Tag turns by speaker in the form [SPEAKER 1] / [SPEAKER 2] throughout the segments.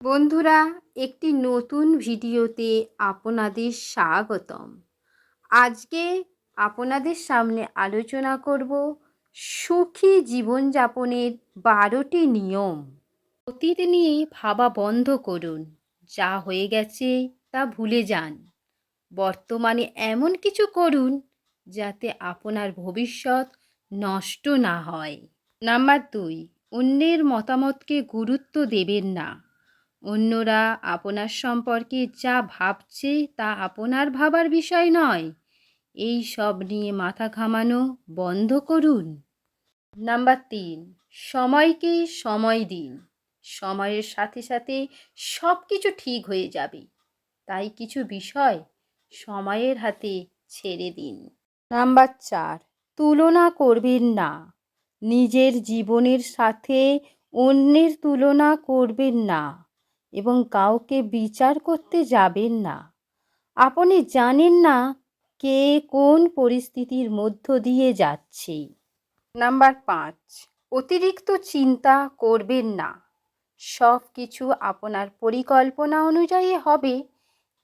[SPEAKER 1] বন্ধুরা, একটি নতুন ভিডিওতে আপনাদের স্বাগতম। আজকে আপনাদের সামনে আলোচনা করব সুখী জীবনযাপনের 12টি নিয়ম। অতীত নিয়ে ভাবা বন্ধ করুন। যা হয়ে গেছে তা ভুলে যান। বর্তমানে এমন কিছু করুন যাতে আপনার ভবিষ্যৎ নষ্ট না হয়। নাম্বার 2, অন্যের মতামতকে গুরুত্ব দেবেন না। অন্যরা আপনার সম্পর্কে যা ভাবছে তা আপনার ভাবার বিষয় নয়। এই সব নিয়ে মাথা ঘামানো বন্ধ করুন। নাম্বার 3, সময়কে সময় দিন। সময়ের সাথে সাথে সব কিছু ঠিক হয়ে যাবে, তাই কিছু বিষয় সময়ের হাতে ছেড়ে দিন। নাম্বার 4, তুলনা করবেন না। নিজের জীবনের সাথে অন্যের তুলনা করবেন না এবং কাউকে বিচার করতে যাবেন না। আপনি জানেন না কে কোন পরিস্থিতির মধ্য দিয়ে যাচ্ছে। নাম্বার 5, অতিরিক্ত চিন্তা করবেন না। সব কিছু আপনার পরিকল্পনা অনুযায়ী হবে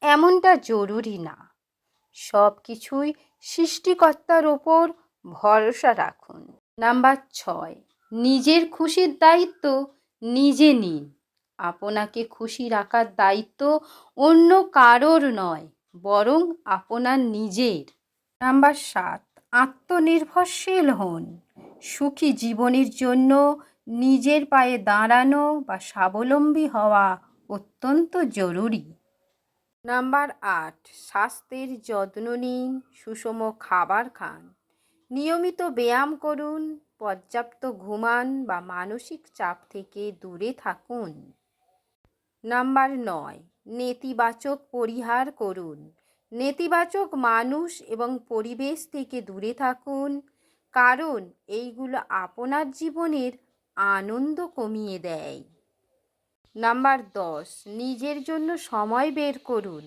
[SPEAKER 1] এমনটা জরুরি না। সব কিছুই সৃষ্টিকর্তার ওপর ভরসা রাখুন। নাম্বার 6, নিজের খুশির দায়িত্ব নিজে নিন। আপনাকে খুশি রাখার দায়িত্ব অন্য কারোর নয়, বরং আপনার নিজের। নাম্বার 7, আত্মনির্ভরশীল হন। সুখী জীবনের জন্য নিজের পায়ে দাঁড়ানো বা স্বাবলম্বী হওয়া অত্যন্ত জরুরি। নাম্বার 8, স্বাস্থ্যের যত্ন নিন। সুষম খাবার খান, নিয়মিত ব্যায়াম করুন, পর্যাপ্ত ঘুমান বা মানসিক চাপ থেকে দূরে থাকুন। নাম্বার 9, নেতিবাচক পরিহার করুন। নেতিবাচক মানুষ এবং পরিবেশ থেকে দূরে থাকুন, কারণ এইগুলো আপনার জীবনের আনন্দ কমিয়ে দেয়। নাম্বার 10, নিজের জন্য সময় বের করুন।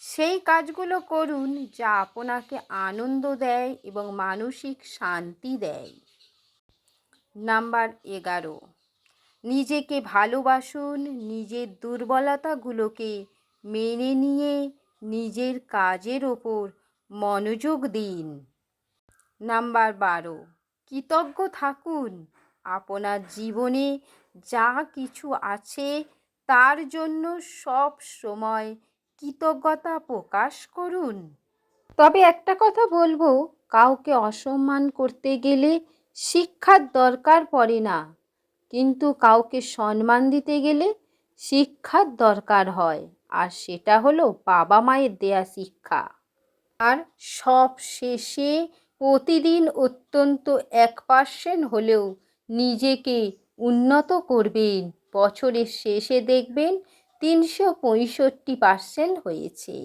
[SPEAKER 1] সেই কাজগুলো করুন যা আপনাকে আনন্দ দেয় এবং মানসিক শান্তি দেয়। নাম্বার 11, নিজেকে ভালোবাসুন। নিজের দুর্বলতাগুলোকে মেনে নিয়ে নিজের কাজের ওপর মনোযোগ দিন। নাম্বার 12, কৃতজ্ঞ থাকুন। আপনার জীবনে যা কিছু আছে তার জন্য সব সময় কৃতজ্ঞতা প্রকাশ করুন। তবে একটা কথা বলবো, কাউকে অসম্মান করতে গেলে শিক্ষার দরকার পড়ে না, কিন্তু কাউকে সম্মান দিতে গেলে শিক্ষার দরকার হয়, আর সেটা হলো বাবা মায়ের দেয়া শিক্ষা। আর সব শেষে প্রতিদিন অন্তত 1% হলেও নিজেকে উন্নত করবেন। বছরের শেষে দেখবেন 365% হয়েছে।